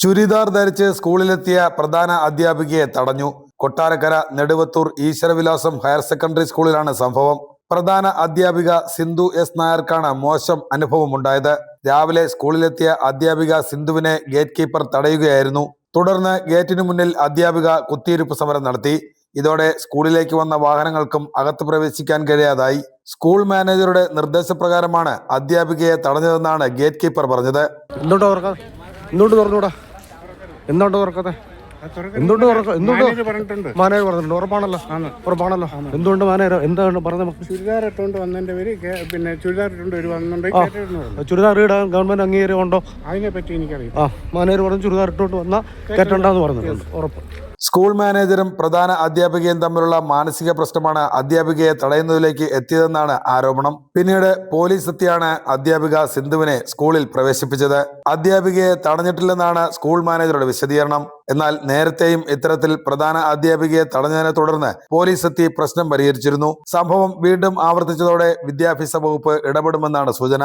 ചുരിദാർ ധരിച്ച് സ്കൂളിലെത്തിയ പ്രധാന അധ്യാപികയെ തടഞ്ഞു. കൊട്ടാരക്കര നെടുവത്തൂർ ഈശ്വരവിലാസം ഹയർ സെക്കൻഡറി സ്കൂളിലാണ് സംഭവം. പ്രധാന അധ്യാപിക സിന്ധു എസ് നായർക്കാണ് മോശം അനുഭവമുണ്ടായത്. രാവിലെ സ്കൂളിലെത്തിയ അധ്യാപിക സിന്ധുവിനെ ഗേറ്റ് കീപ്പർ തടയുകയായിരുന്നു. തുടർന്ന് ഗേറ്റിനു മുന്നിൽ അധ്യാപിക കുത്തിയിരിപ്പ് സമരം നടത്തി. ഇതോടെ സ്കൂളിലേക്ക് വന്ന വാഹനങ്ങൾക്കും അകത്ത് പ്രവേശിക്കാൻ കഴിയാതായി. സ്കൂൾ മാനേജറുടെ നിർദ്ദേശപ്രകാരമാണ് അധ്യാപികയെ തടഞ്ഞതെന്നാണ് ഗേറ്റ് കീപ്പർ പറഞ്ഞത്. എന്തുകൊണ്ട് തുറന്നൂടാ? എന്തുകൊണ്ട് തുറക്കത്തെ? മാനേജർ പറഞ്ഞിട്ടുണ്ട്. ഉറപ്പാണല്ലോ. എന്തുകൊണ്ട് മാനേജർ എന്താണ് പറഞ്ഞത്? ചുരിദാർ ഇട്ടുകൊണ്ട് വന്നതിന്റെ പേര് പിന്നെ ചുരിദാർ ഇട്ടുകൊണ്ട് ഒരു വന്നുണ്ടെങ്കിൽ ചുരിദാർ ഇടാൻ ഗവൺമെന്റ് അംഗീകാരം ഉണ്ടോ? അതിനെ പറ്റി എനിക്കറിയാം. മാനേജർ പറഞ്ഞു ചുരിദാർ ഇട്ടുകൊണ്ട് വന്നാൽ കേട്ടുണ്ടാന്ന് പറഞ്ഞിട്ടുണ്ട്. ഉറപ്പ്. സ്കൂൾ മാനേജരും പ്രധാന അധ്യാപികയും തമ്മിലുള്ള മാനസിക പ്രശ്നമാണ് അധ്യാപികയെ തടയുന്നതിലേക്ക് എത്തിയതെന്നാണ് ആരോപണം. പിന്നീട് പോലീസ് എത്തിയാണ് അധ്യാപിക സിന്ധുവിനെ സ്കൂളിൽ പ്രവേശിപ്പിച്ചത്. അധ്യാപികയെ തടഞ്ഞിട്ടില്ലെന്നാണ് സ്കൂൾ മാനേജറുടെ വിശദീകരണം. എന്നാൽ നേരത്തെയും ഇത്തരത്തിൽ പ്രധാന അധ്യാപികയെ തടഞ്ഞതിനെ തുടർന്ന് പോലീസ് എത്തി പ്രശ്നം പരിഹരിച്ചിരുന്നു. സംഭവം വീണ്ടും ആവർത്തിച്ചതോടെ വിദ്യാഭ്യാസ വകുപ്പ് ഇടപെടുമെന്നാണ് സൂചന.